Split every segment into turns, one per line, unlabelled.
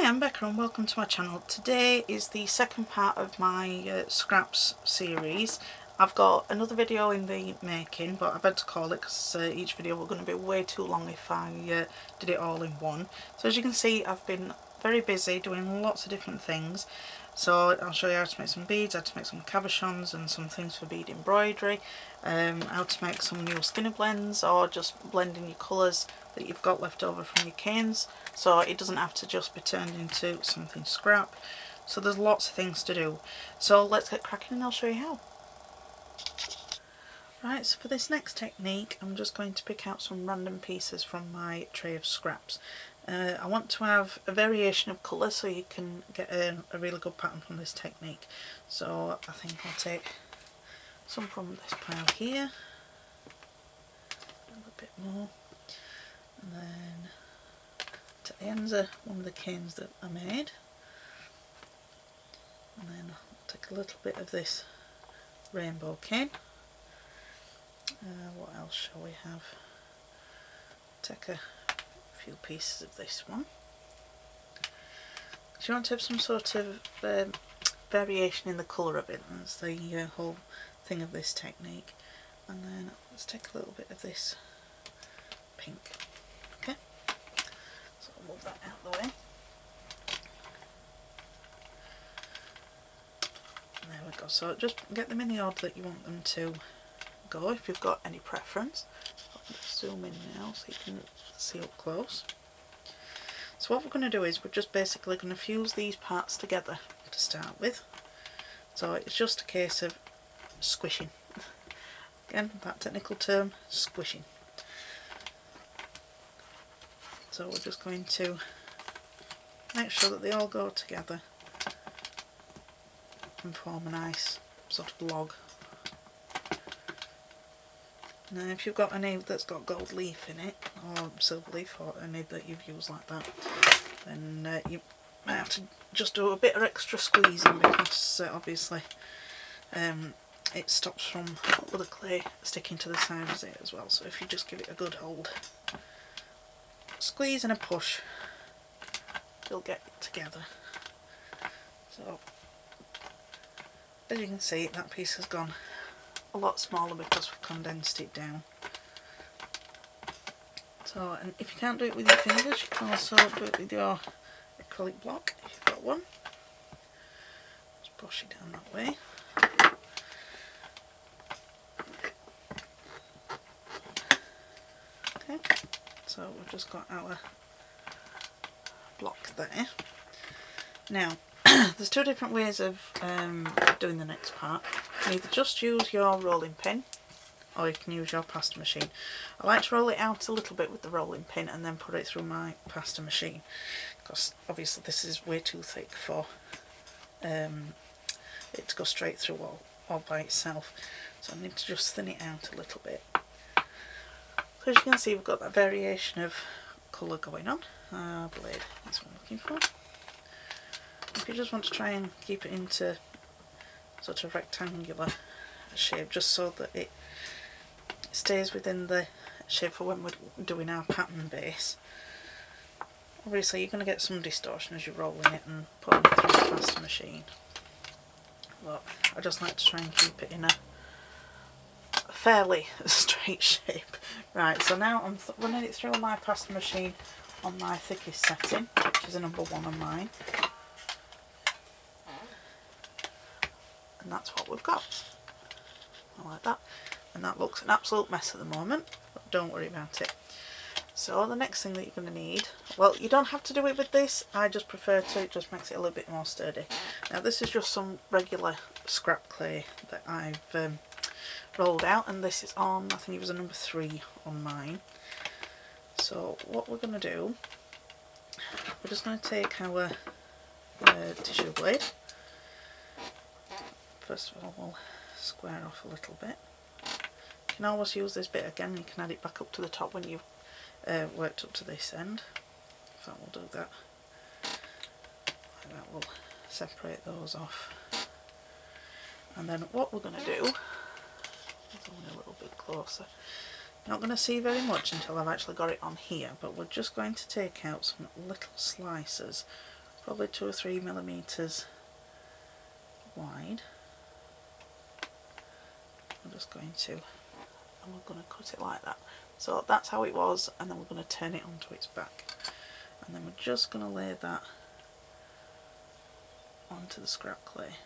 Hi, I'm Becca and welcome to my channel. Today is the second part of my scraps series. I've got another video in the making, but I've had to call it because each video was going to be way too long if I did it all in one. So as you can see, I've been very busy doing lots of different things. So I'll show you how to make some beads, how to make some cabochons and some things for bead embroidery, how to make some new skinner blends or just blending your colours that you've got left over from your canes, so it doesn't have to just be turned into something scrap. So there's lots of things to do. So let's get cracking and I'll show you how. Right, so for this next technique I'm just going to pick out some random pieces from my tray of scraps. I want to have a variation of colour so you can get a really good pattern from this technique. So I think I'll take some from this pile here, a little bit more, and then to the ends of one of the canes that I made, and then I'll take a little bit of this rainbow cane. What else shall we have? Take a few pieces of this one. So you want to have some sort of variation in the colour of it. That's the whole thing of this technique. And then let's take a little bit of this pink. Okay, so I'll move that out of the way. And there we go. So just get them in the order that you want them to go, if you've got any preference. I'll just zoom in now so you can see up close. So what we're going to do is we're just basically going to fuse these parts together to start with. So it's just a case of squishing. Again, that technical term, squishing. So we're just going to make sure that they all go together and form a nice sort of log. Now if you've got any that's got gold leaf in it, or silver leaf, or any that you've used like that, then you might have to just do a bit of extra squeezing because obviously it stops from all the clay sticking to the sides of it as well. So if you just give it a good hold, squeeze and a push, you'll get it together. So as you can see, that piece has gone a lot smaller because we've condensed it down. So, and if you can't do it with your fingers, you can also do it with your acrylic block if you've got one. Just brush it down that way. Okay, so we've just got our block there. Now, there's two different ways of doing the next part. You can either just use your rolling pin, or you can use your pasta machine. I like to roll it out a little bit with the rolling pin and then put it through my pasta machine, because obviously this is way too thick for it to go straight through all by itself. So I need to just thin it out a little bit. So as you can see, we've got that variation of colour going on. Blade, that's what I'm looking for. If you just want to try and keep it into sort of rectangular shape, just so that it stays within the shape for when we're doing our pattern base. Obviously you're going to get some distortion as you're rolling it and putting it through the pasta machine, but I just like to try and keep it in a fairly straight shape. Right, so now I'm running it through my pasta machine on my thickest setting, which is a number 1 on mine. And that's what we've got. I like that. And that looks an absolute mess at the moment, but don't worry about it. So the next thing that you're going to need, well, you don't have to do it with this, I just prefer to, it just makes it a little bit more sturdy. Now this is just some regular scrap clay that I've rolled out, and this is on, I think it was a number 3 on mine. So what we're going to do, we're just going to take our tissue blade. First of all, we'll square off a little bit. You can always use this bit again, you can add it back up to the top when you've worked up to this end. In fact, we'll do that. Like that, we'll separate those off. And then what we're going to do, zoom in a little bit closer. You're not going to see very much until I've actually got it on here, but we're just going to take out some little slices probably 2 or 3 millimeters wide. I'm just going to, and we're going to cut it like that. So that's how it was, and then we're going to turn it onto its back. And then we're just going to lay that onto the scrap clay.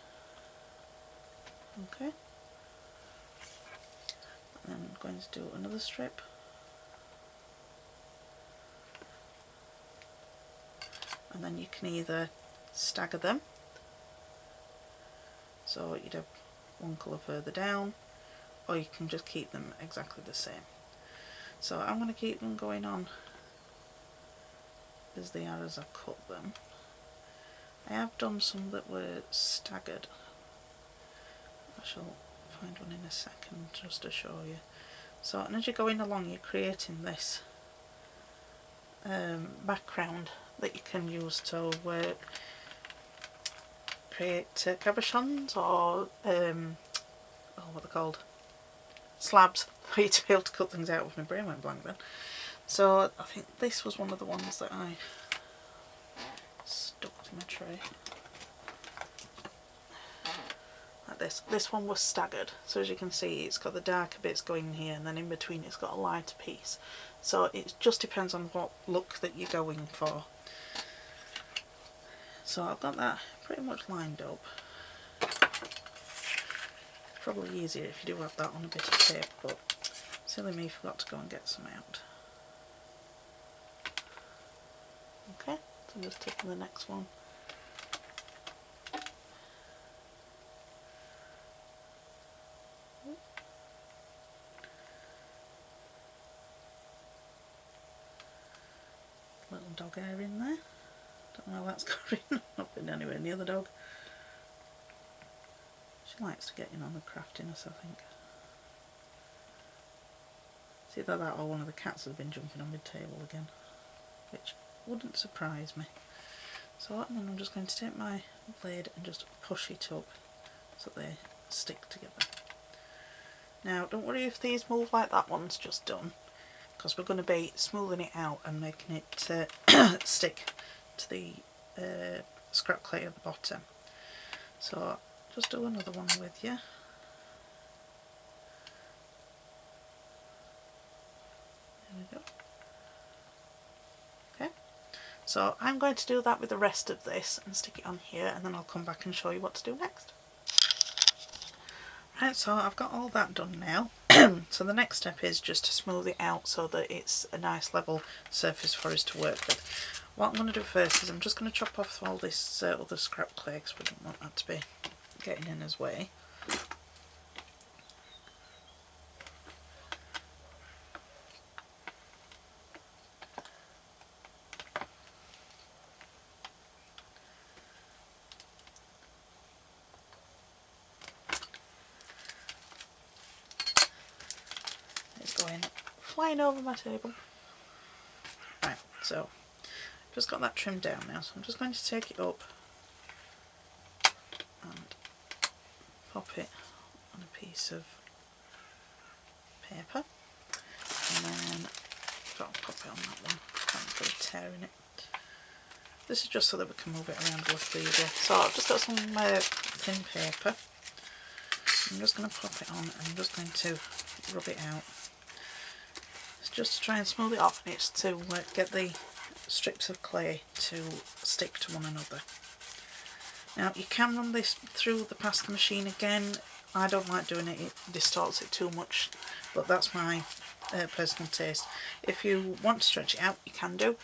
Okay. And then I'm going to do another strip. And then you can either stagger them, so you'd have one colour further down, or you can just keep them exactly the same. So I'm going to keep them going on as they are as I cut them. I have done some that were staggered. I shall find one in a second just to show you. So, and as you're going along, you're creating this background that you can use to create cabochons, or oh, what they're called, slabs, for you to be able to cut things out. With my brain went blank then. So I think this was one of the ones that I stuck to my tray. Like this. This one was staggered, so as you can see it's got the darker bits going here, and then in between it's got a lighter piece. So it just depends on what look that you're going for. So I've got that pretty much lined up. Probably easier if you do have that on a bit of tape, but silly me, forgot to go and get some out. Okay, so I'm just taking the next one. Little dog hair in there. Don't know how that's going. Not been anywhere near the dog. She likes to get in on the craftiness, I think. It's either that or one of the cats has been jumping on my table again, which wouldn't surprise me. So, and then I'm just going to take my blade and just push it up so they stick together. Now, don't worry if these move like that one's just done, because we're going to be smoothing it out and making it stick to the scrap clay at the bottom. So just do another one with you. There we go. Okay, so I'm going to do that with the rest of this and stick it on here, and then I'll come back and show you what to do next. Right, so I've got all that done now. So the next step is just to smooth it out so that it's a nice level surface for us to work with. What I'm going to do first is I'm just going to chop off all this other scrap clay, because we don't want that to be getting in his way. Flying over my table. Right, so I've just got that trimmed down now, so I'm just going to take it up and pop it on a piece of paper, and then I've got to pop it on that one. Can't put a tear in it. This is just so that we can move it around a little easier. So I've just got some thin paper. I'm just going to pop it on, and I'm just going to rub it out. Just to try and smooth it off, and it's to get the strips of clay to stick to one another. Now you can run this through the pasta machine again. I don't like doing it, it distorts it too much, but that's my personal taste. If you want to stretch it out, you can do.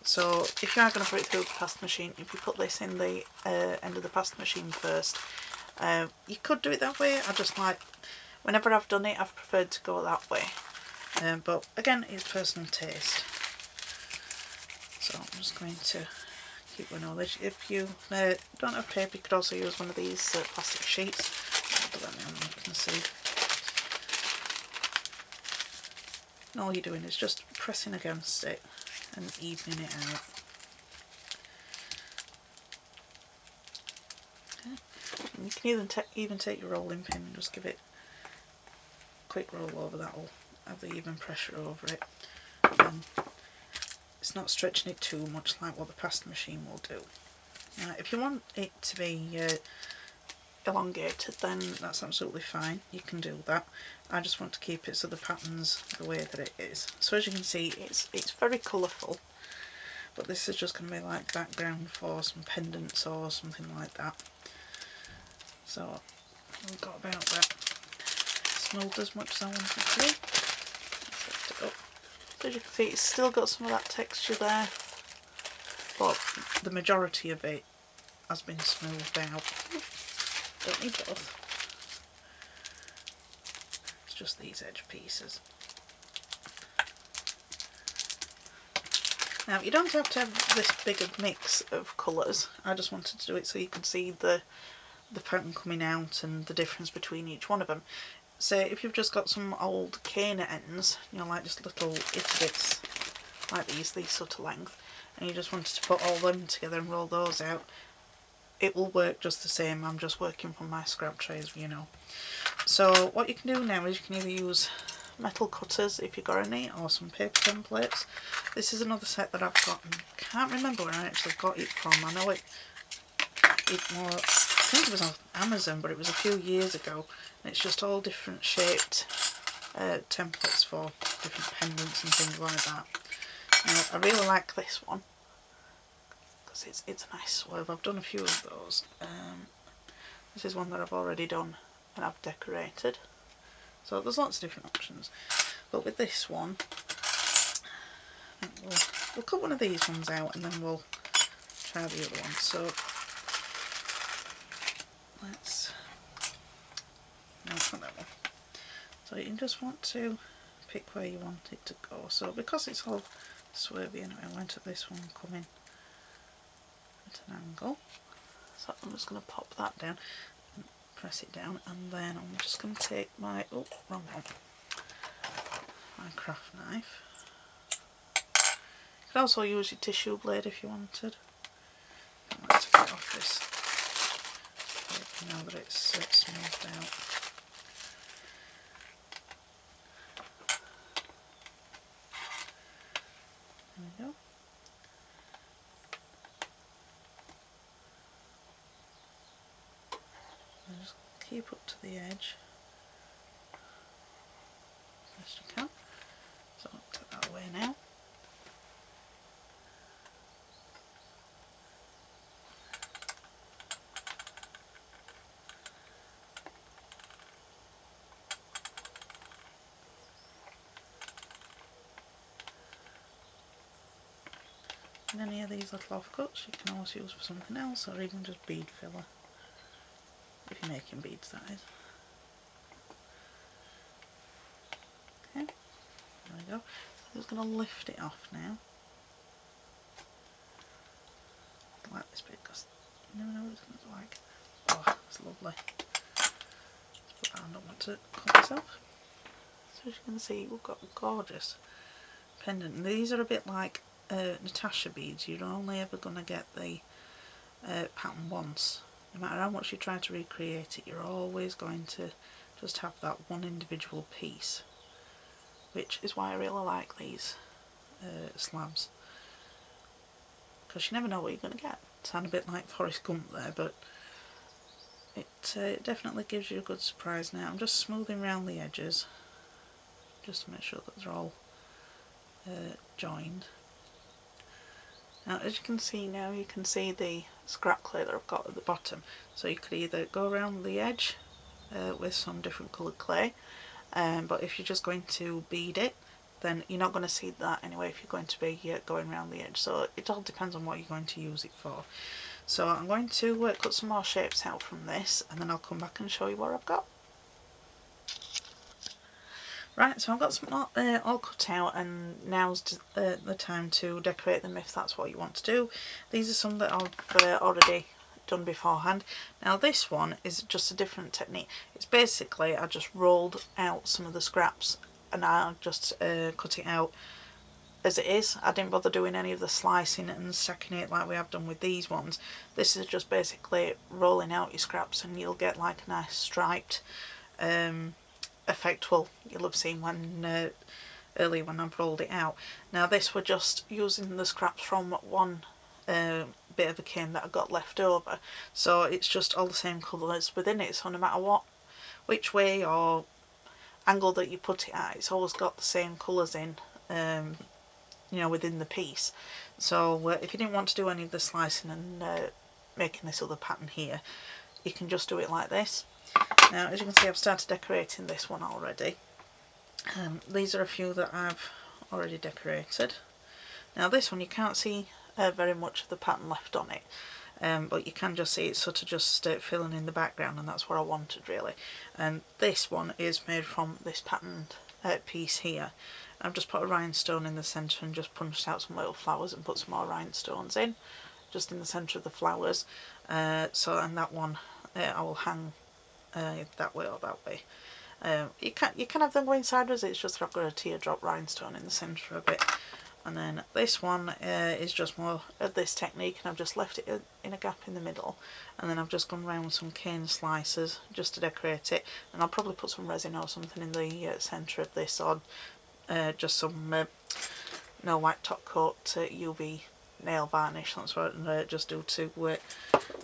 So if you are going to put it through the pasta machine, if you put this in the end of the pasta machine first, you could do it that way. I just like, whenever I've done it, I've preferred to go that way. But again, it's personal taste. So I'm just going to keep going over this. If you don't have paper, you could also use one of these plastic sheets. I'll do that now, you can see. And all you're doing is just pressing against it and evening it out. Okay. And you can even take your rolling pin and just give it a quick roll over. That will have the even pressure over it. And it's not stretching it too much like what the pasta machine will do. Now if you want it to be elongated, then that's absolutely fine, you can do that. I just want to keep it so the pattern's the way that it is. So as you can see, it's very colourful, but this is just going to be like background for some pendants or something like that. So I've got about that smooth as much as I want it to be. Lift it up. So as you can see, it's still got some of that texture there, but the majority of it has been smoothed out. Don't need both. It's just these edge pieces. Now you don't have to have this big a mix of colours. I just wanted to do it so you can see the pattern coming out and the difference between each one of them. So if you've just got some old cane ends, you know, like just little itty bits like these sort of length, and you just wanted to put all them together and roll those out, it will work just the same. I'm just working from my scrap trays, you know. So what you can do now is you can either use metal cutters if you've got any, or some paper templates. This is another set that I've got, and I can't remember where I actually got it from. I know it was, I think it was on Amazon, but it was a few years ago, and it's just all different shaped templates for different pendants and things like that. Now I really like this one because it's a nice swerve. I've done a few of those. This is one that I've already done and I've decorated. So there's lots of different options. But with this one, we'll cut one of these ones out and then we'll try the other one. So let's, no, it's not that one. So you just want to pick where you want it to go. So because it's all swervy anyway, I went at this one coming at an angle. So I'm just going to pop that down and press it down, and then I'm just going to take my, oh, wrong one, my craft knife. You could also use your tissue blade if you wanted. I like to get off this now that it's smoothed out. There we go. And just keep up to the edge as best you can. So I'll take that away now. And any of these little offcuts you can always use for something else, or even just bead filler, if you're making beads, that is. Okay, there we go. I'm just going to lift it off now. I like this bit because you never know what it's going to look like. Oh, it's lovely. Let's put that on, I don't want to cut myself. So as you can see, we've got a gorgeous pendant. And these are a bit like Natasha beads. You're only ever going to get the pattern once. No matter how much you try to recreate it, you're always going to just have that one individual piece, which is why I really like these slabs, because you never know what you're going to get. Sound a bit like Forrest Gump there, but it definitely gives you a good surprise. Now I'm just smoothing around the edges just to make sure that they're all joined. Now as you can see now, you can see the scrap clay that I've got at the bottom, so you could either go around the edge with some different coloured clay, but if you're just going to bead it, then you're not going to see that anyway if you're going to be going around the edge. So it all depends on what you're going to use it for. So I'm going to cut some more shapes out from this, and then I'll come back and show you what I've got. Right, so I've got some all cut out, and now's the time to decorate them if that's what you want to do. These are some that I've already done beforehand. Now this one is just a different technique. It's basically, I just rolled out some of the scraps and I just cut it out as it is. I didn't bother doing any of the slicing and stacking it like we have done with these ones. This is just basically rolling out your scraps, and you'll get like a nice striped effect. Well, you'll have seen when earlier when I've rolled it out. Now this we're just using the scraps from one bit of a cane that I got left over, so it's just all the same colours within it, so no matter which way or angle that you put it at, it's always got the same colours in, you know, within the piece. So if you didn't want to do any of the slicing and making this other pattern here, you can just do it like this. Now as you can see, I've started decorating this one already. These are a few that I've already decorated. Now this one you can't see very much of the pattern left on it, but you can just see it's sort of just filling in the background, and that's what I wanted really. And this one is made from this patterned piece here. I've just put a rhinestone in the centre and just punched out some little flowers and put some more rhinestones in, just in the centre of the flowers. And that one I will hang that way or that way. You can have them going sideways, it's just that I've got a teardrop rhinestone in the centre of it. And then this one is just more of this technique, and I've just left it in a gap in the middle, and then I've just gone round with some cane slicers just to decorate it, and I'll probably put some resin or something in the centre of this, or just some no white top coat UV nail varnish. That's what I just do to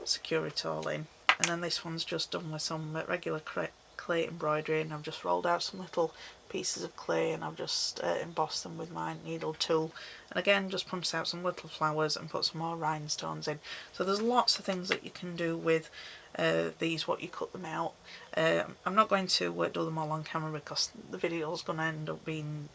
secure it all in. And then this one's just done with some regular clay embroidery, and I've just rolled out some little pieces of clay and I've just embossed them with my needle tool, and again just punched out some little flowers and put some more rhinestones in. So there's lots of things that you can do with these once you cut them out. I'm not going to do them all on camera because the video is going to end up being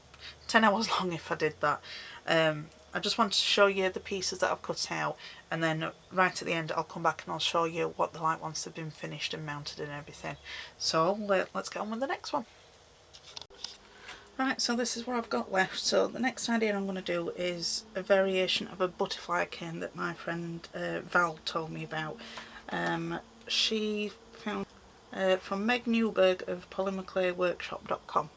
10 hours long if I did that. I just wanted to show you the pieces that I've cut out, and then right at the end I'll come back and I'll show you what they're like once they've been finished and mounted and everything. So let's get on with the next one. Right, so this is what I've got left. So the next idea I'm going to do is a variation of a butterfly cane that my friend Val told me about. She found from Meg Newberg of polymaclayworkshop.com.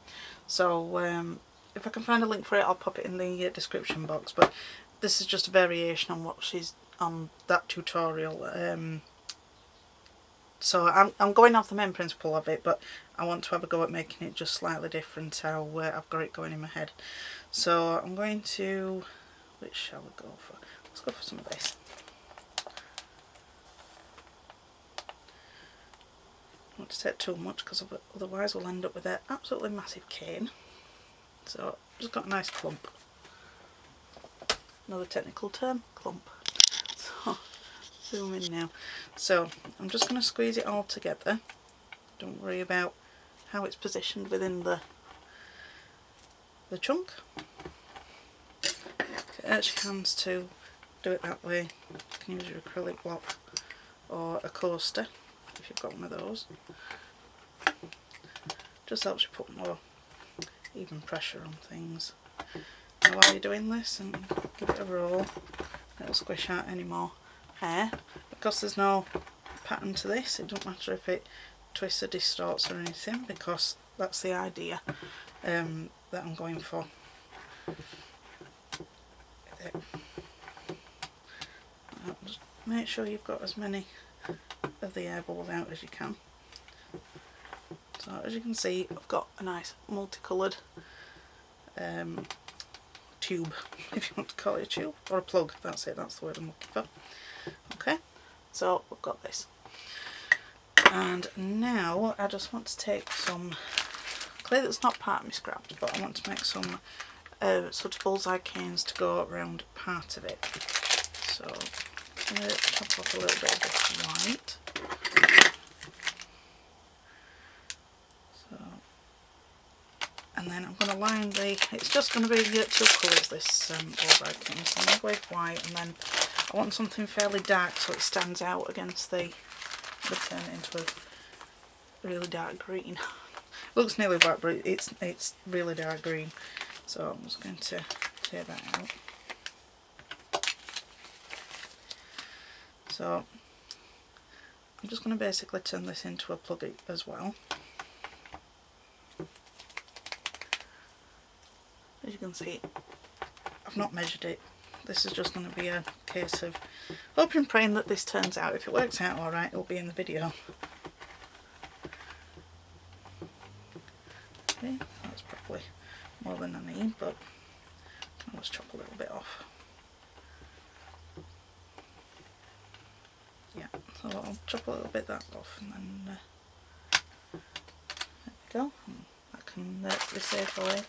So if I can find a link for it, I'll pop it in the description box. But this is just a variation on what she's on that tutorial. So I'm going off the main principle of it, but I want to have a go at making it just slightly different how I've got it going in my head. So I'm going to, which shall we go for? Let's go for some of this. I don't want to take too much because otherwise we'll end up with an absolutely massive cane. So just got a nice clump. Another technical term, clump. So zoom in now. So I'm just going to squeeze it all together. Don't worry about how it's positioned within the chunk. Urge your hands to do it that way. You can use your acrylic block or a coaster if you've got one of those. Just helps you put more even pressure on things. Now while you're doing this, and give it a roll, it'll squish out any more hair. Because there's no pattern to this, it doesn't matter if it twists or distorts or anything, because that's the idea that I'm going for. Just make sure you've got as many of the air bubbles out as you can. So as you can see, I've got a nice multicoloured tube, if you want to call it a tube, or a plug. That's it, that's the word I'm looking for. Okay, so we've got this. And now I just want to take some clay that's not part of my scraps, but I want to make some sort of bullseye canes to go around part of it. So I'm going to chop off a little bit of this white. So, and then I'm going to line it's just going to be two colours, this bullseye cane. So I'm going to go with white, and then I want something fairly dark so it stands out against the turn it into a really dark green. Looks nearly black, but it's really dark green. So I'm just going to tear that out. So I'm just going to basically turn this into a plug as well. As you can see, I've not measured it. This is just going to be a case of hoping and praying that this turns out. If it works out alright, it'll be in the video. Okay, that's probably more than I need, but I can always chop a little bit off. Yeah, so I'll chop a little bit that off, and then there we go. And I can be saved for later.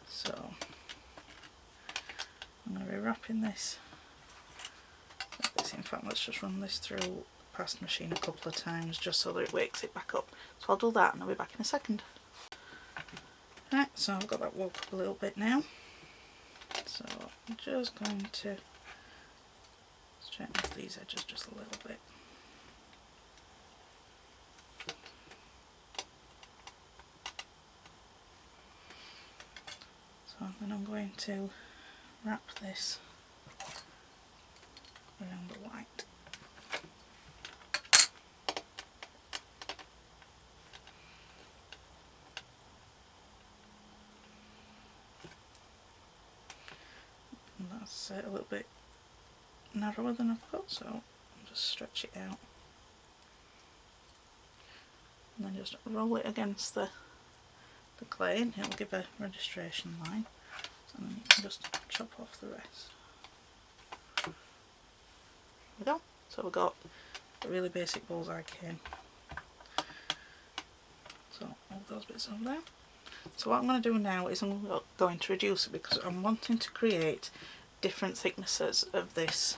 So I'm going to be wrapping this. In fact, let's just run this through past machine a couple of times just so that it wakes it back up. So I'll do that and I'll be back in a second. Right, so I've got that woke up a little bit now. So I'm just going to straighten off these edges just a little bit. So then I'm going to wrap this around the white. And that's a little bit narrower than I've got, so I'll just stretch it out. And then just roll it against the clay and it'll give a registration line. And then you can just chop off the rest. There we go. So we've got a really basic bullseye cane. So all those bits over there. So what I'm going to do now is I'm going to reduce it because I'm wanting to create different thicknesses of this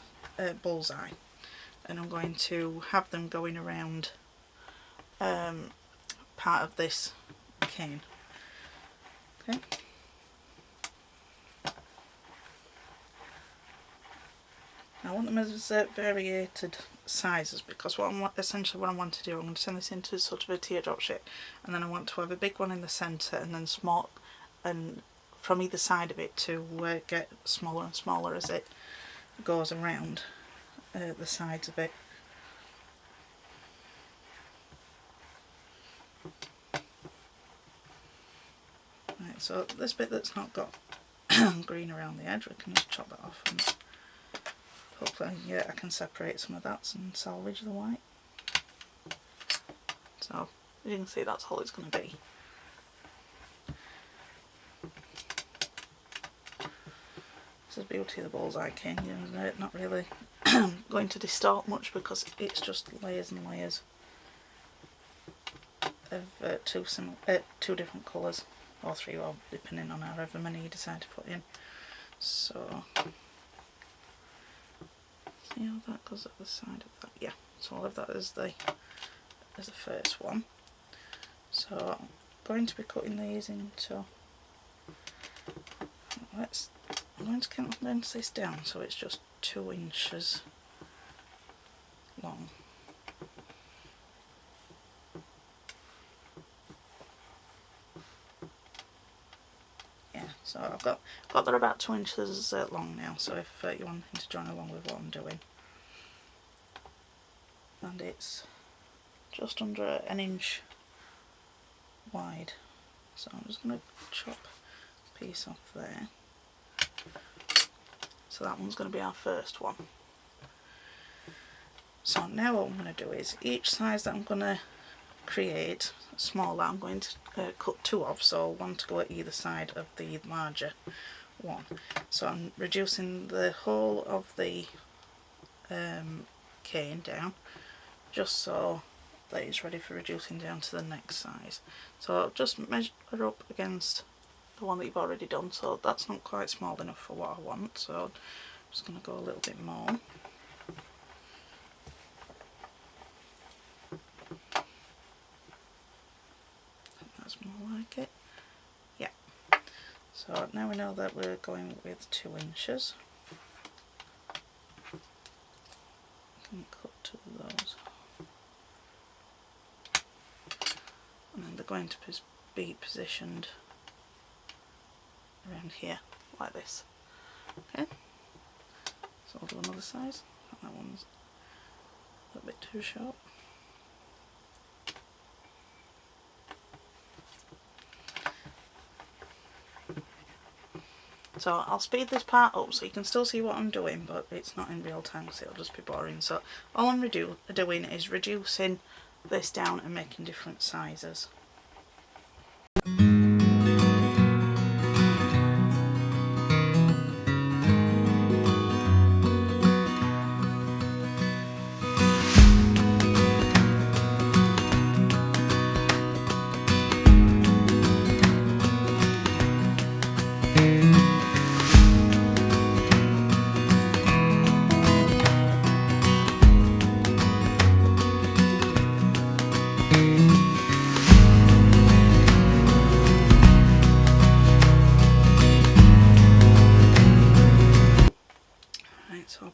bullseye, and I'm going to have them going around part of this cane. Okay. I want them as variated sizes because essentially what I want to do, I'm going to turn this into sort of a teardrop shape, and then I want to have a big one in the centre and then small, and from either side of it to get smaller and smaller as it goes around the sides of it. Right, so this bit that's not got green around the edge, we can just chop that off, and hopefully I can separate some of that and salvage the white. So as you can see, that's all it's going to be. This is the beauty of the bullseye cane, you know, not really going to distort much because it's just layers and layers of two different colours, or three, or depending on however many you decide to put in. So see how that goes at the side of that? Yeah, so I'll have that as the first one. So I'm going to be cutting these into, I'm going to condense this down so it's just 2 inches long. Yeah, so I've got that about 2 inches long now, so if you want to join along with what I'm doing. And it's just under 1 inch wide, so I'm just going to chop a piece off there. So that one's going to be our first one. So now what I'm going to do is each size that I'm going to create smaller, I'm going to cut 2 of, so one to go at either side of the larger one. So I'm reducing the whole of the cane down just so that it's ready for reducing down to the next size. So I'll just measure up against the one that you've already done, so that's not quite small enough for what I want, so I'm just going to go a little bit more. That's more like it. Yeah. So now we know that we're going with 2 inches. I can cut 2 of those. And then they're going to be positioned around here, like this. Okay. So I'll do another size. That one's a little bit too short. So I'll speed this part up so you can still see what I'm doing, but it's not in real time so it'll just be boring. So all I'm doing is reducing this down and making different sizes.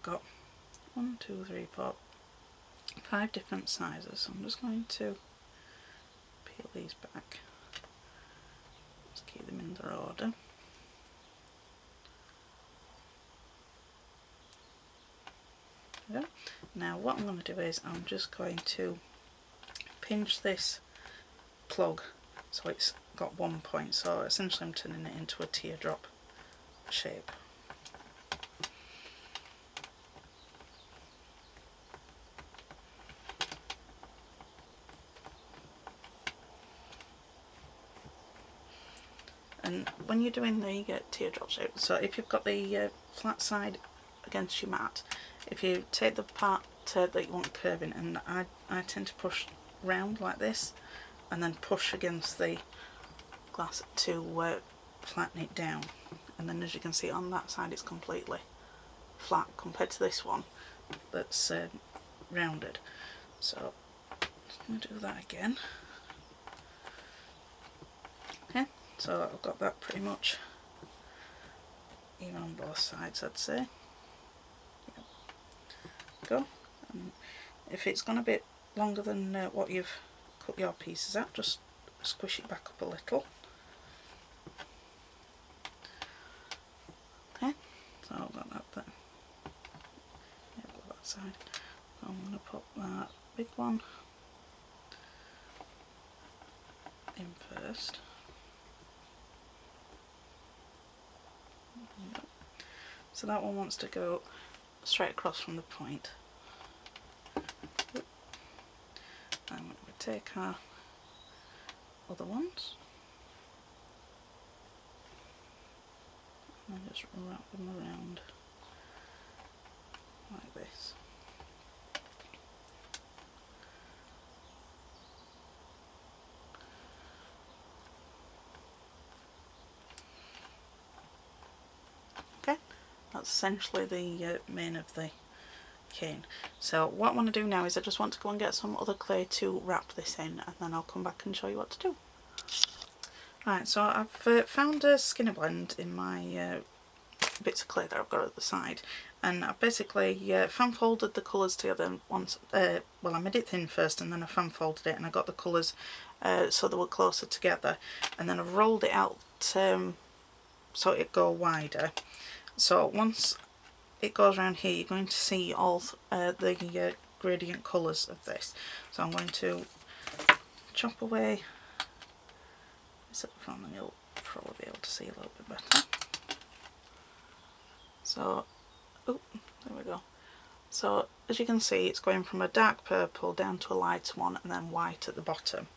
I've got 1, 2, 3, 4, 5 different sizes, so I'm just going to peel these back. Let's keep them in their order. Yeah. Now what I'm going to do is I'm just going to pinch this plug so it's got one point, so essentially I'm turning it into a teardrop shape. And when you're doing the teardrop shape, so if you've got the flat side against your mat, if you take the part that you want curving, and I tend to push round like this and then push against the glass to flatten it down, and then as you can see on that side it's completely flat compared to this one that's rounded. So I'm going to do that again. Okay, so I've got that pretty much even on both sides, I'd say. Yep. Go. And if it's gone a bit longer than what you've cut your pieces at, just squish it back up a little. Okay, so I've got that there. Yeah, I've got that side. So I'm going to put that big one in first. So that one wants to go straight across from the point. And we take our other ones and then just wrap them around like this. Okay, that's essentially the main of the cane. So what I want to do now is I just want to go and get some other clay to wrap this in, and then I'll come back and show you what to do. Right, so I've found a Skinner blend in my bits of clay that I've got at the side, and I've basically fan folded the colours together once. Well, I made it thin first and then I fan folded it and I got the colours so they were closer together, and then I've rolled it out so it go wider. So once it goes around here, you're going to see all the gradient colours of this. So I'm going to chop away this at the front and you'll probably be able to see a little bit better. So, oh, there we go. So as you can see, it's going from a dark purple down to a lighter one and then white at the bottom.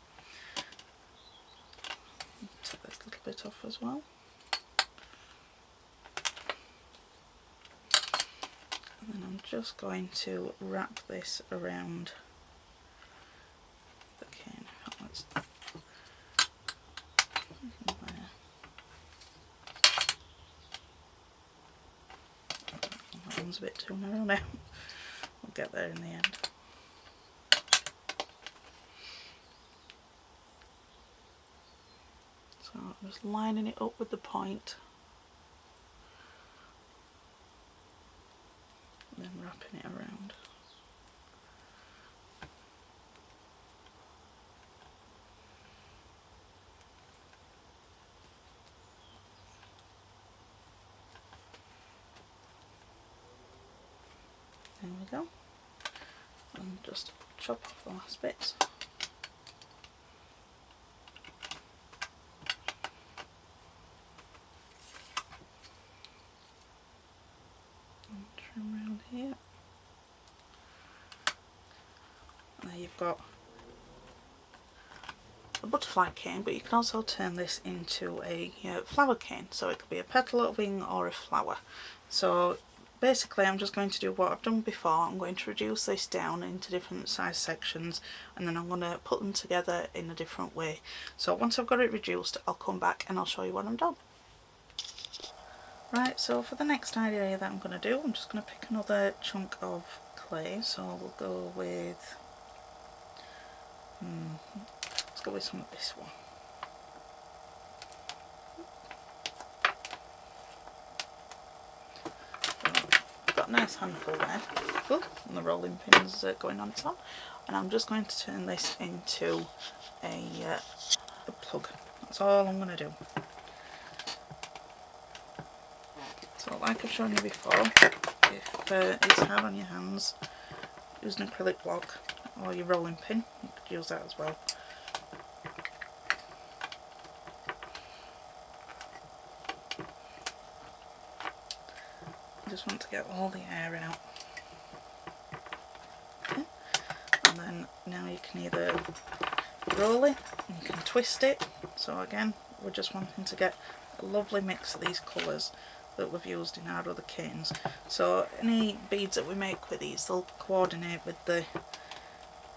Take this little bit off as well. And then I'm just going to wrap this around the cane. Let's there. That one's a bit too narrow now. We'll get there in the end. So I'm just lining it up with the point. And then wrapping it around. There we go. And just chop off the last bits. And trim around here. And there you've got a butterfly cane, but you can also turn this into a flower cane, so it could be a petal, a wing or a flower. So basically I'm just going to do what I've done before. I'm going to reduce this down into different size sections and then I'm going to put them together in a different way. So once I've got it reduced, I'll come back and I'll show you what I'm done. Right, so for the next idea that I'm going to do, I'm just going to pick another chunk of clay. So we'll go with let's go with some of this one. got a nice handful there. Oh, and the rolling pin's going on its own. And I'm just going to turn this into a plug. That's all I'm going to do. So like I've shown you before, if it's hard on your hands, use an acrylic block or your rolling pin, you could use that as well. I just want to get all the air out. Okay. And then now you can either roll it and you can twist it. So again, we're just wanting to get a lovely mix of these colours that we've used in our other canes. So any beads that we make with these, they'll coordinate with the,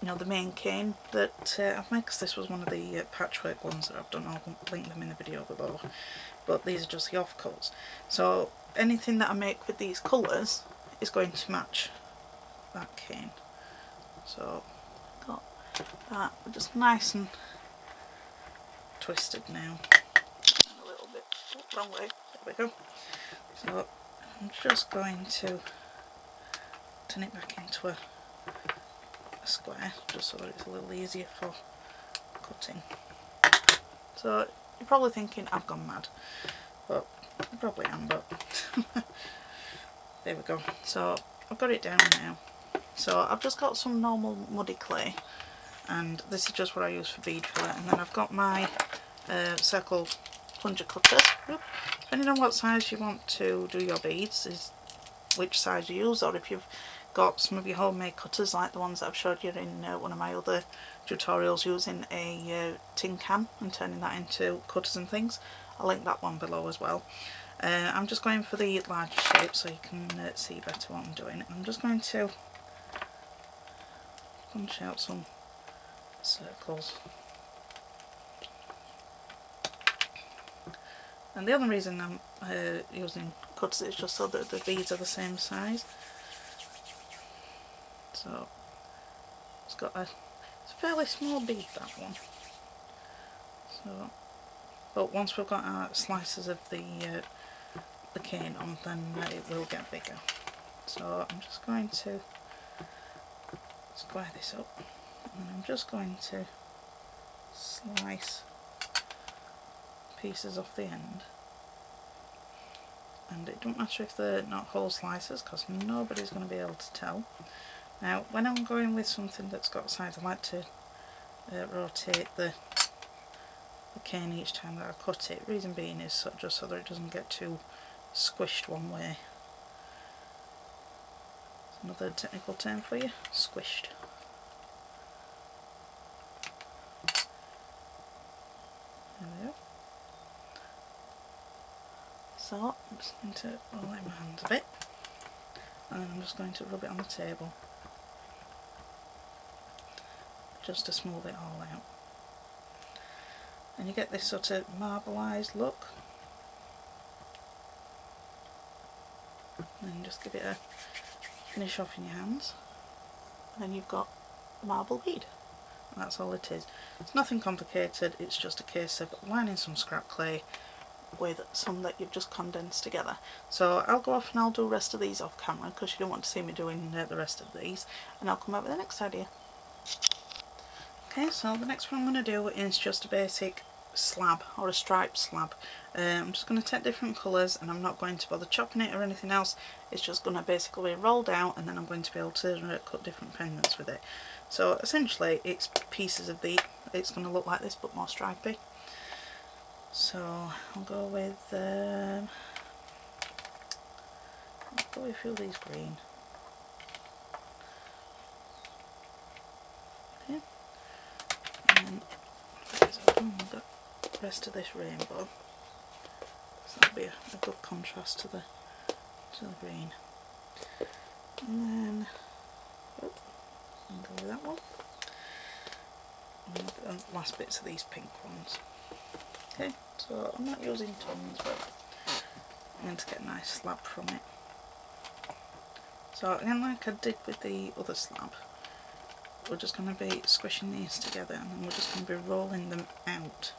you know, the main cane that I've made, because this was one of the patchwork ones that I've done. I'll link them in the video below, but these are just the offcuts. So anything that I make with these colours is going to match that cane. So got that just nice and twisted now. A little bit wrong way. There we go. So I'm just going to turn it back into a square, just so that it's a little easier for cutting. So you're probably thinking I've gone mad, but I probably am, but there we go. So I've got it down now. So I've just got some normal muddy clay, and this is just what I use for bead filler, and then I've got my circle plunger cutters. Depending on what size you want to do your beads is which size you use, or if you've got some of your homemade cutters like the ones that I've showed you in one of my other tutorials, using a tin can and turning that into cutters and things. I'll link that one below as well. I'm just going for the larger shape so you can see better what I'm doing. I'm just going to punch out some circles. And the only reason I'm using cutters is just so that the beads are the same size. So it's a fairly small bead, that one. So, but once we've got our slices of the cane on, then it will get bigger. So I'm just going to square this up, and then I'm just going to slice pieces off the end. And it don't matter if they're not whole slices, because nobody's going to be able to tell. Now when I'm going with something that's got sides, I like to rotate the cane each time that I cut it. Reason being is just so that it doesn't get too squished one way. That's another technical term for you, squished. There we go. So I'm just going to roll it in my hands a bit, and then I'm just going to rub it on the table just to smooth it all out. And you get this sort of marbleized look. And then just give it a finish off in your hands, and then you've got a marble bead. And that's all it is. It's nothing complicated, it's just a case of lining some scrap clay with some that you've just condensed together. So I'll go off and I'll do the rest of these off camera, because you don't want to see me doing the rest of these, and I'll come up with the next idea. Okay, so the next one I'm going to do is just a basic slab, or a striped slab. I'm just going to take different colours, and I'm not going to bother chopping it or anything else. It's just going to basically roll down, and then I'm going to be able to cut different pendants with it. So essentially it's pieces of it's going to look like this but more stripy. So I'll go with a few of these green. Okay. And then I've got the rest of this rainbow. So that'll be a good contrast to the green. And then I'll go with that one. And the last bits of these pink ones. Okay, so I'm not using tons, but I'm going to get a nice slab from it. So again, like I did with the other slab, we're just going to be squishing these together, and then we're just going to be rolling them out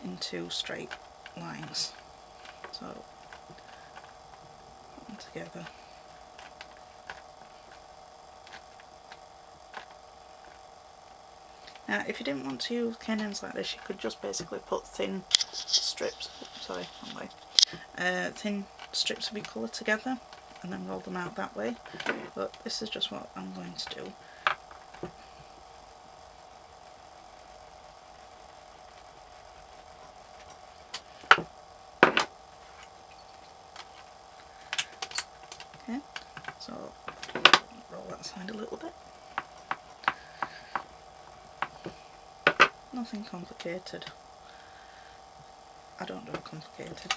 into straight lines. So together. Now, if you didn't want to use cane ends like this, you could just basically put thin strips, sorry, wrong way, thin strips of your colour together and then roll them out that way, but this is just what I'm going to do. Okay, so roll that side a little bit. Nothing complicated. I don't do it complicated.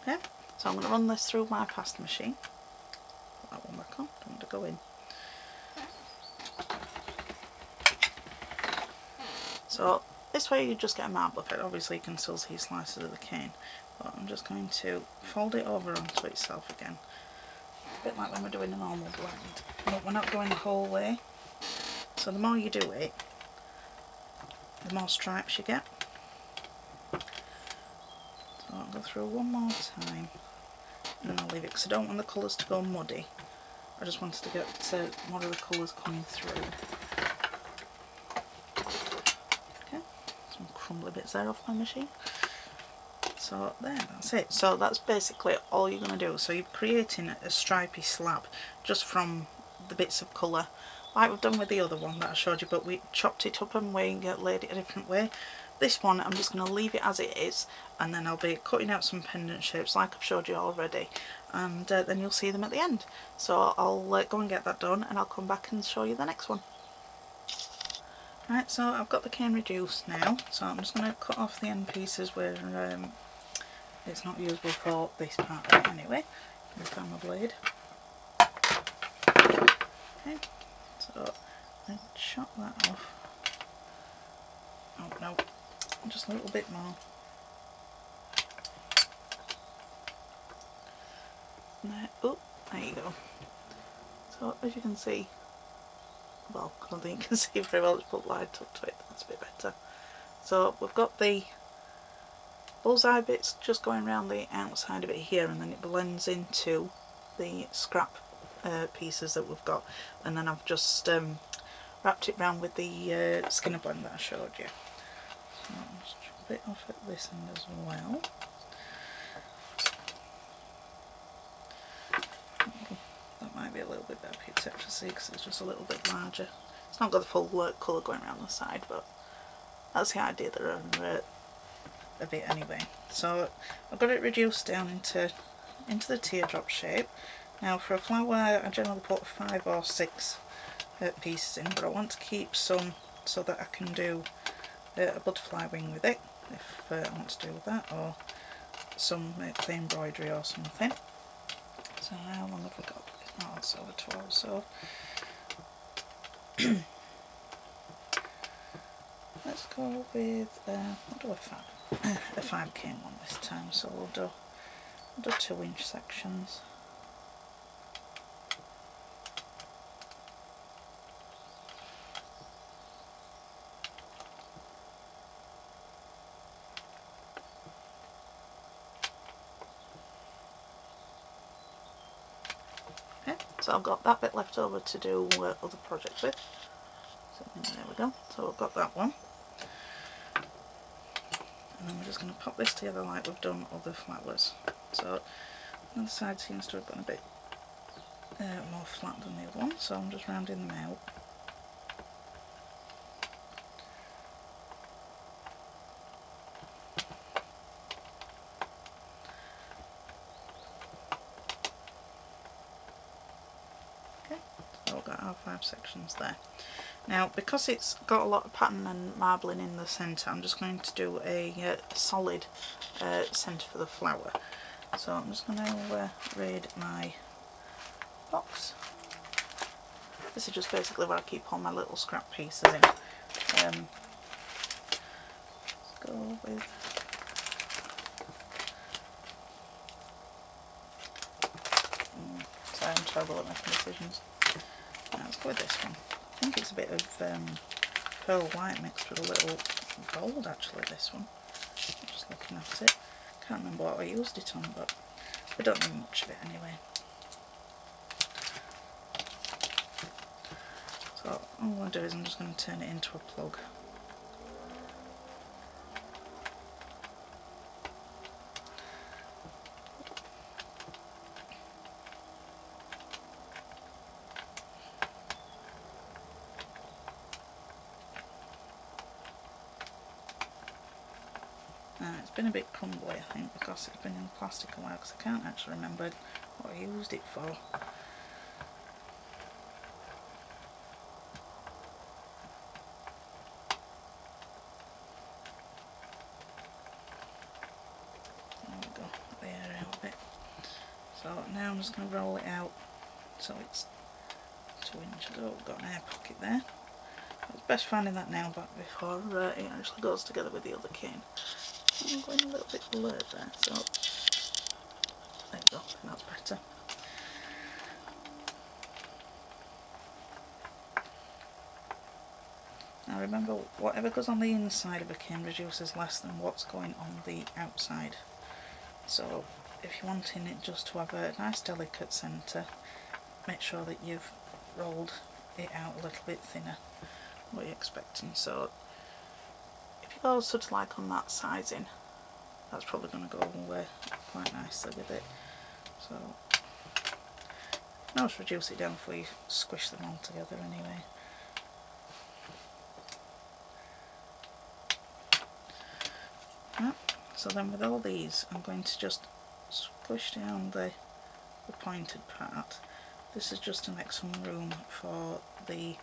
Okay, so I'm going to run this through my pasta machine. Put that one back on, don't want to go in. So this way you just get a marble effect. Obviously you can still see slices of the cane, but I'm just going to fold it over onto itself again. A bit like when we're doing a normal blend, but we're not going the whole way. So the more you do it, the more stripes you get. So I'll go through one more time and then I'll leave it because I don't want the colours to go muddy. I just wanted to get more of the colours coming through. Okay, some crumbly bits there off my machine. So there, that's it. So that's basically all you're going to do. So you're creating a stripy slab just from the bits of colour, like we've done with the other one that I showed you, but we chopped it up and we laid it a different way. This one I'm just going to leave it as it is, and then I'll be cutting out some pendant shapes like I've showed you already, and then you'll see them at the end. So I'll go and get that done and I'll come back and show you the next one. Right, so I've got the cane reduced now, so I'm just going to cut off the end pieces where it's not usable for this part of it anyway. With my blade. Okay, so I chop that off. Oh no, just a little bit more. There, oh, there you go. So as you can see, well, I don't think you can see very well, let's put light up to it, that's a bit better. So we've got the bullseye bits just going around the outside of it here, and then it blends into the scrap pieces that we've got, and then I've just wrapped it round with the skinner blend that I showed you. So I'll just chop it off at this end as well. That might be a little bit better for you to actually see because it's just a little bit larger. It's not got the full colour going around the side, but that's the idea there a bit anyway. So I've got it reduced down into the teardrop shape. Now for a flower I generally put 5 or 6 pieces in, but I want to keep some so that I can do a butterfly wing with it if I want to do that, or some clay embroidery or something. So how long have we got? Oh, it's over 12, so let's go with we'll do a 5 cane one this time, so we'll do 2-inch sections. Okay, so I've got that bit left over to do other projects with. So there we go, so we've got that one. And then we're just going to pop this together like we've done other flowers. So the other side seems to have gone a bit more flat than the other one, so I'm just rounding them out. Okay, so we've got our 5 sections there. Now, because it's got a lot of pattern and marbling in the centre, I'm just going to do a solid centre for the flower. So I'm just going to raid my box. This is just basically where I keep all my little scrap pieces in. Let's go with... sorry, I'm terrible at making decisions. Now, let's go with this one. I think it's a bit of pearl white mixed with a little gold actually, this one. I'm just looking at it. Can't remember what I used it on, but We don't need much of it anyway. So all I'm going to do is I'm just going to turn it into a plug. It's been a bit crumbly, I think, because it's been in plastic a while, because I can't actually remember what I used it for. There we go, get the air out of it. So now I'm just going to roll it out so it's 2 inches. Oh, we've got an air pocket there. It's best finding that nail back before it actually goes together with the other cane. I'm going a little bit blurred there, so there you go, that's better. Now remember, whatever goes on the inside of a cane reduces less than what's going on the outside. So if you're wanting it just to have a nice delicate centre, make sure that you've rolled it out a little bit thinner than what you're expecting. So if you go sort of like on that sizing, that's probably going to go quite nicely with it. So now just reduce it down before you squish them all together anyway. Right, so then with all these I'm going to just squish down the pointed part. This is just to make some room for the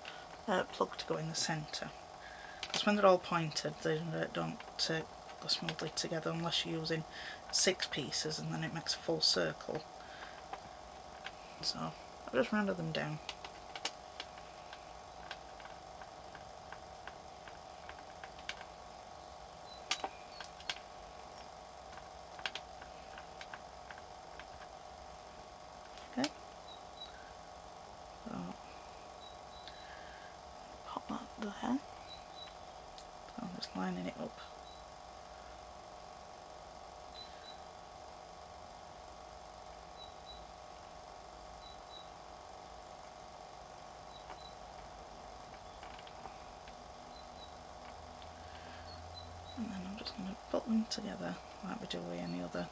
plug to go in the centre, because when they're all pointed they don't go smoothly together unless you're using 6 pieces, and then it makes a full circle. So I've just rounded them down. Okay, so pop that there. So I'm just lining it up. And then I'm just going to put them together like we do with any other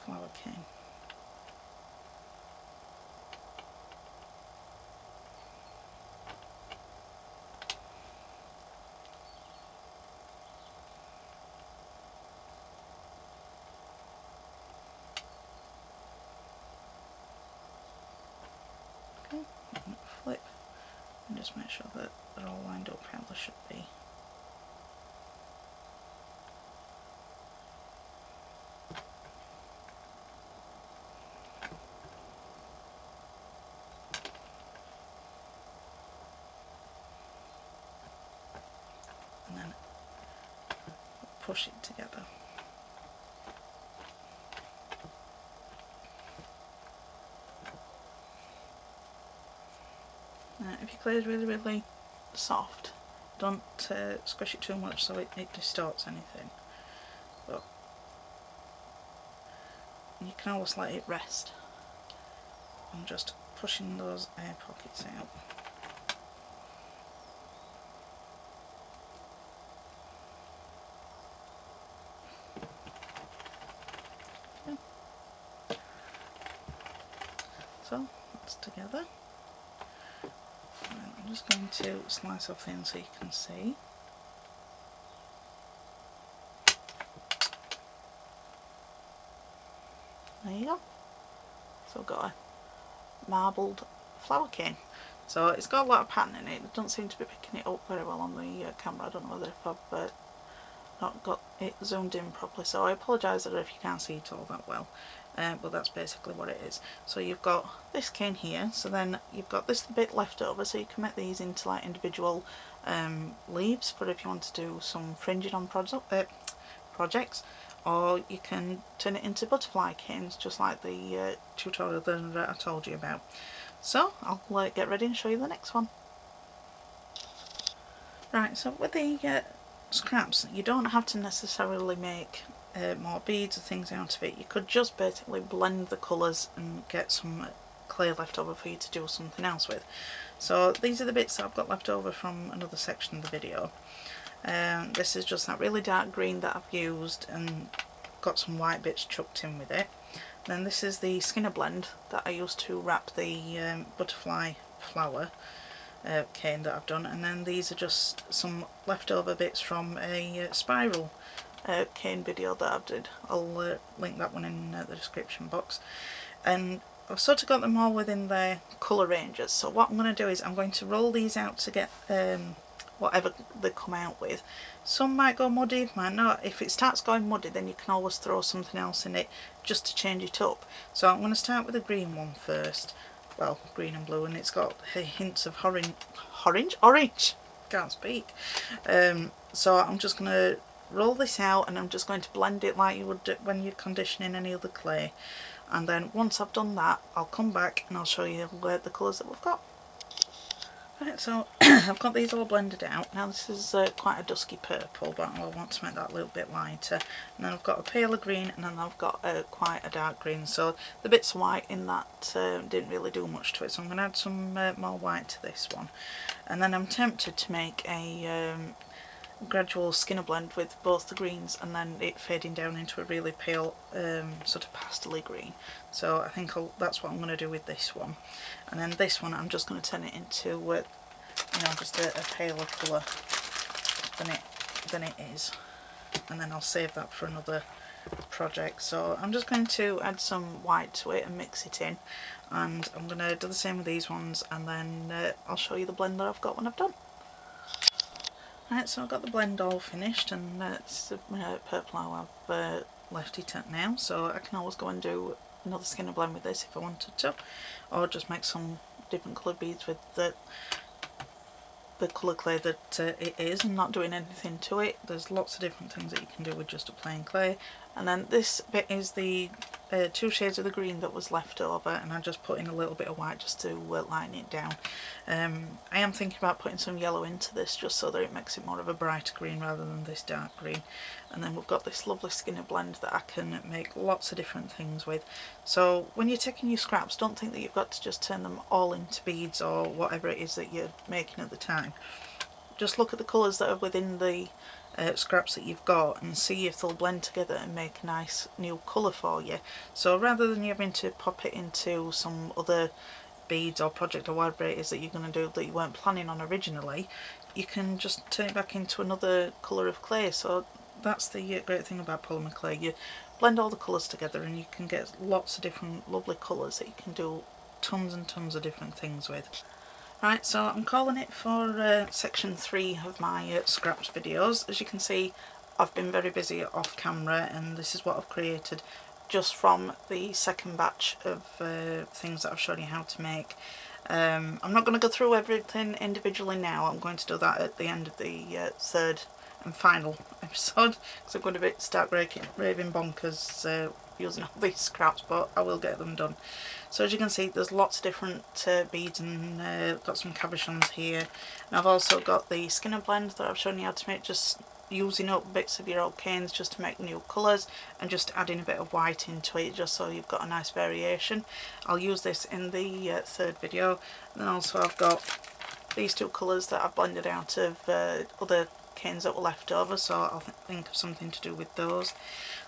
flower cane. Okay, and flip and just make sure that they're all lined up how they should be. And then push it together. Now if your clay is really soft, don't squish it too much so it distorts anything, but you can always let it rest. I'm just pushing those air pockets out. Okay. So that's together. And I'm just going to slice off in so you can see. There you go. So I've got a marbled flower cane. So it's got a lot of pattern in it. It doesn't seem to be picking it up very well on the camera. I don't know whether if I've not got it zoomed in properly, so I apologise if you can't see it all that well, but that's basically what it is. So you've got this cane here, so then you've got this bit left over, so you can make these into like individual leaves for if you want to do some fringing on projects, or you can turn it into butterfly canes just like the tutorial that I told you about. So I'll get ready and show you the next one. Right, so with the scraps, you don't have to necessarily make more beads or things out of it, you could just basically blend the colours and get some clay left over for you to do something else with. So these are the bits that I've got left over from another section of the video. This is just that really dark green that I've used and got some white bits chucked in with it. Then this is the Skinner blend that I used to wrap the butterfly flower cane that I've done, and then these are just some leftover bits from a spiral cane video that I did. I'll link that one in the description box. And I've sort of got them all within their colour ranges, so what I'm going to do is I'm going to roll these out to get whatever they come out with. Some might go muddy, might not. If it starts going muddy, then you can always throw something else in it just to change it up. So I'm going to start with the green one first. Well, green and blue, and it's got hints of orange, can't speak. So I'm just going to roll this out, and I'm just going to blend it like you would do when you're conditioning any other clay. And then once I've done that, I'll come back and I'll show you the colours that we've got. Right, so I've got these all blended out. Now this is quite a dusky purple, but I want to make that a little bit lighter. And then I've got a paler green, and then I've got quite a dark green. So the bits of white in that didn't really do much to it, so I'm going to add some more white to this one. And then I'm tempted to make a gradual Skinner blend with both the greens and then it fading down into a really pale sort of pastel-y green. So I think that's what I'm going to do with this one. And then this one I'm just going to turn it into you know, just a paler colour than it is. And then I'll save that for another project. So I'm just going to add some white to it and mix it in, and I'm going to do the same with these ones, and then I'll show you the blend that I've got when I've done. Right, so I've got the blend all finished, and this is the purple how I've left it at now, so I can always go and do another Skinner blend with this if I wanted to, or just make some different coloured beads with the colour clay that it is, and not doing anything to it. There's lots of different things that you can do with just a plain clay. And then this bit is the 2 shades of the green that was left over, and I just put in a little bit of white just to lighten it down. I am thinking about putting some yellow into this just so that it makes it more of a brighter green rather than this dark green. And then we've got this lovely Skinner blend that I can make lots of different things with. So when you're taking your scraps, don't think that you've got to just turn them all into beads or whatever it is that you're making at the time. Just look at the colours that are within the scraps that you've got and see if they'll blend together and make a nice new colour for you. So rather than you having to pop it into some other beads or project or whatever it is that you're going to do that you weren't planning on originally, you can just turn it back into another colour of clay. So that's the great thing about polymer clay. You blend all the colours together and you can get lots of different lovely colours that you can do tons and tons of different things with. Right, so I'm calling it for section 3 of my scraps videos. As you can see, I've been very busy off camera, and this is what I've created just from the second batch of things that I've shown you how to make. I'm not going to go through everything individually now. I'm going to do that at the end of the third and final episode, because I'm going to start raving bonkers using all these scraps, but I will get them done. So as you can see, there's lots of different beads, and got some cabochons here, and I've also got the Skinner blend that I've shown you how to make, just using up bits of your old canes just to make new colours and just adding a bit of white into it just so you've got a nice variation. I'll use this in the third video. And then also I've got these 2 colours that I've blended out of other canes that were left over, so I'll think of something to do with those.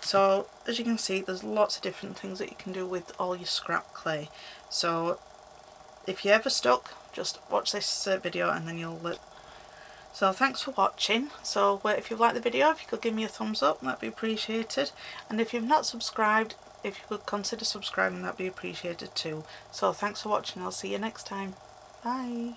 So as you can see, there's lots of different things that you can do with all your scrap clay. So if you're ever stuck, just watch this video and then you'll So thanks for watching. So if you liked the video, if you could give me a thumbs up, that'd be appreciated. And if you've not subscribed, if you could consider subscribing, that'd be appreciated too. So thanks for watching. I'll see you next time. Bye.